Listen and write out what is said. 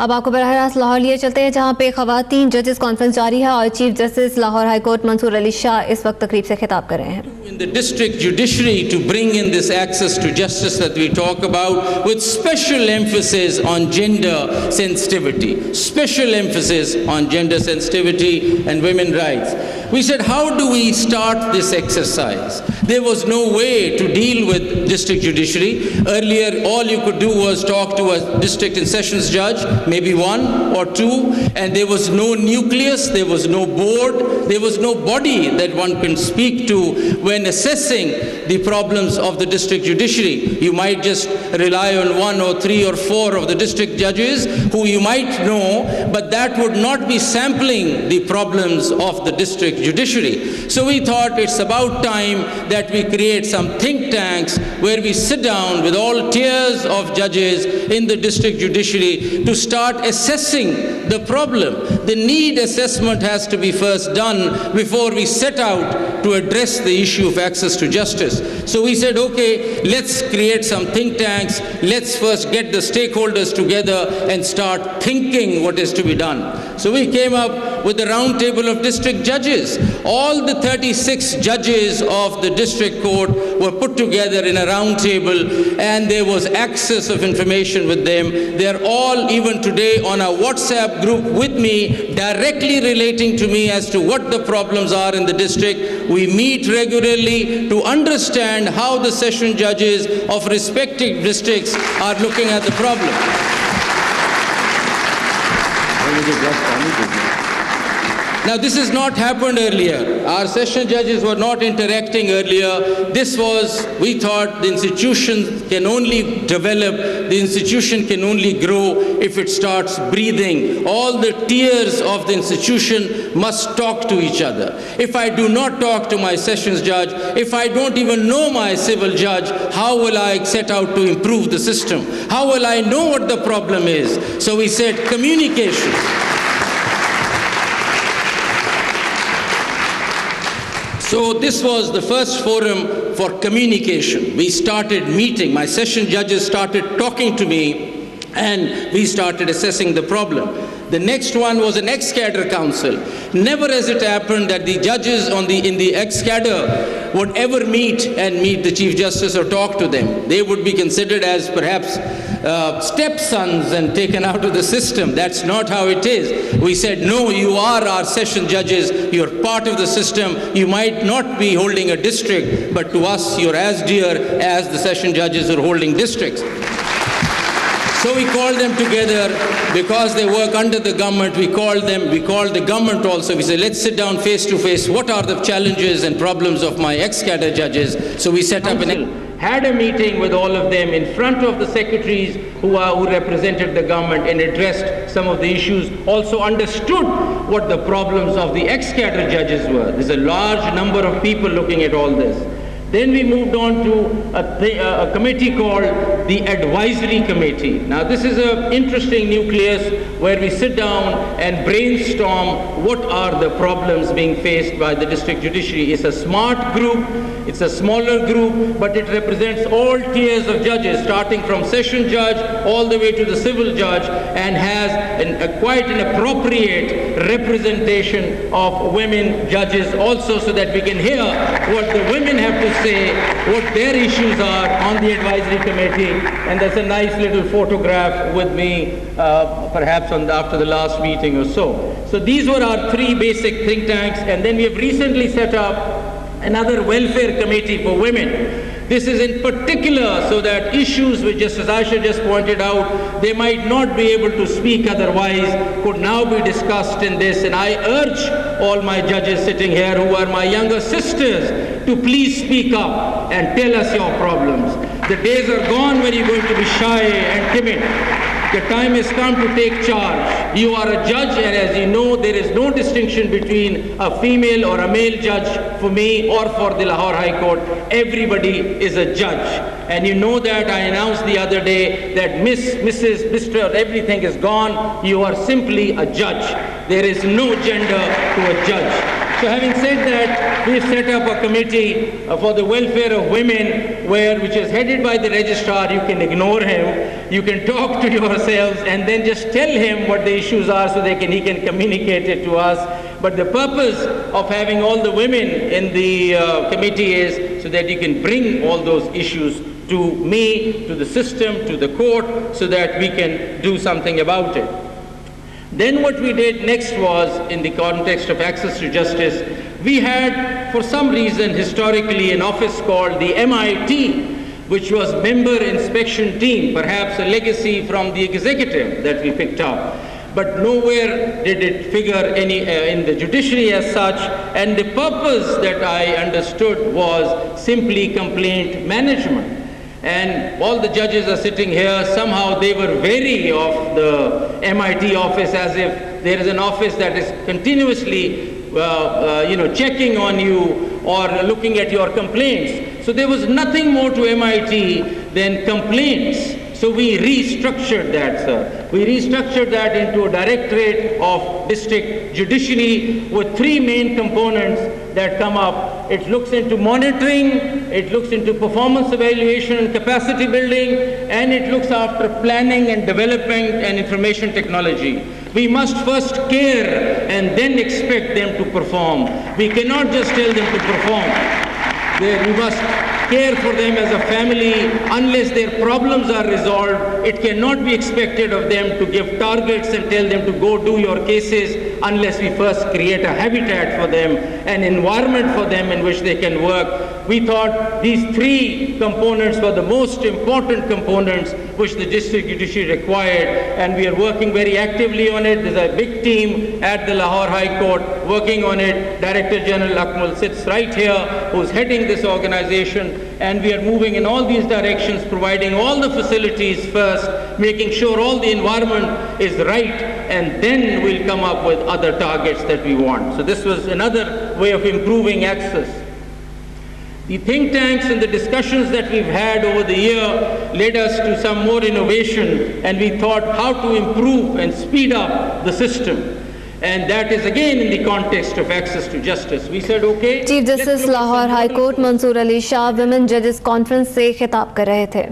अब आपको बराह रास्त लाहौर लिए चलते हैं, जहां पे खवातीन जजेस कॉन्फ्रेंस जारी है और chief justice Lahore high court Mansoor Ali Shah इस वक्त तकरीब से खिताब कर रहे हैं. In the district judiciary to bring in this access to justice that we talk about, with special emphasis on gender sensitivity, special emphasis on gender sensitivity and women's rights. We said, how do we start this exercise? There was no way to deal with district judiciary. Earlier, all you could do was talk to a district and sessions judge, maybe one or two, and there was no nucleus, there was no board, there was no body that one can speak to when assessing the problems of the district judiciary. You might just rely on one or three or four of the district judges who you might know, but that would not be sampling the problems of the district judiciary. So we thought it's about time that we create some think tanks where we sit down with all tiers of judges in the district judiciary to start assessing the problem. The need assessment has to be first done before we set out to address the issue of access to justice. So we said, okay, let's create some think tanks. Let's first get the stakeholders together and start thinking what is to be done. So we came up with the round table of district judges. All the 36 judges of the district court were put together in a round table, and there was access of information with them. They're all, even today, on a WhatsApp group with me, directly relating to me as to what the problems are in the district. We meet regularly to understand how the session judges of respective districts are looking at the problem. Now, this has not happened earlier. Our session judges were not interacting earlier. This was, we thought, the institution can only develop, the institution can only grow if it starts breathing. All the tiers of the institution must talk to each other. If I do not talk to my sessions judge, if I don't even know my civil judge, how will I set out to improve the system? How will I know what the problem is? So we said communication. So this was the first forum for communication. We started meeting, my session judges started talking to me, and we started assessing the problem. The next one was an ex-cadre council. Never has it happened that the judges in the ex-cadre would ever meet the Chief Justice or talk to them. They would be considered as perhaps stepsons and taken out of the system. That's not how it is. We said, no, you are our session judges. You're part of the system. You might not be holding a district, but to us, you're as dear as the session judges who are holding districts. So we called them together because they work under the government. We called the government also. We said, let's sit down face to face. What are the challenges and problems of my ex-cadre judges? So we set up had a meeting with all of them in front of the secretaries who represented the government and addressed some of the issues, also understood what the problems of the ex-cadre judges were. There's a large number of people looking at all this. Then we moved on to a committee called the Advisory Committee. Now this is an interesting nucleus where we sit down and brainstorm what are the problems being faced by the district judiciary. It's a smart group, it's a smaller group, but it represents all tiers of judges, starting from session judge all the way to the civil judge, and has quite an appropriate representation of women judges also, so that we can hear what the women have to say, what their issues are on the advisory committee. And there's a nice little photograph with me, perhaps after the last meeting or so. So these were our three basic think tanks, and then we have recently set up another welfare committee for women. This is in particular so that issues which Justice Aisha just pointed out, they might not be able to speak otherwise, could now be discussed in this. And I urge all my judges sitting here who are my younger sisters to please speak up and tell us your problems. The days are gone when you're going to be shy and timid. The time has come to take charge. You are a judge, and as you know, there is no distinction between a female or a male judge for me or for the Lahore High Court. Everybody is a judge. And you know that I announced the other day that Miss, Mrs., Mr., everything is gone. You are simply a judge. There is no gender to a judge. So having said that, we've set up a committee for the welfare of women, which is headed by the registrar. You can ignore him, you can talk to yourselves, and then just tell him what the issues are so he can communicate it to us. But the purpose of having all the women in the committee is so that you can bring all those issues to me, to the system, to the court, so that we can do something about it. Then what we did next was, in the context of access to justice, we had, for some reason, historically, an office called the MIT, which was Member Inspection Team, perhaps a legacy from the executive that we picked up. But nowhere did it figure in the judiciary as such, and the purpose that I understood was simply complaint management. And all the judges are sitting here, somehow they were wary of the MIT office, as if there is an office that is continuously checking on you or looking at your complaints. So there was nothing more to MIT than complaints. So we restructured that, sir. We restructured that into a directorate of district judiciary with three main components that come up. It looks into monitoring, it looks into performance evaluation and capacity building, and it looks after planning and development and information technology. We must first care and then expect them to perform. We cannot just tell them to perform. We must care for them as a family. Unless their problems are resolved, it cannot be expected of them to give targets and tell them to go do your cases unless we first create a habitat for them, an environment for them in which they can work. We thought these three components were the most important components which the district judiciary required, and we are working very actively on it. There's a big team at the Lahore High Court working on it. Director General Akmal sits right here, who's heading this organization, and we are moving in all these directions, providing all the facilities first, making sure all the environment is right, and then we'll come up with other targets that we want. So this was another way of improving access. The think tanks and the discussions that we've had over the year led us to some more innovation, and we thought how to improve and speed up the system. And that is again in the context of access to justice. We said, okay. Chief justice Lahore high court Mansoor Ali Shah women जजेस conference से खिताब कर रहे थे.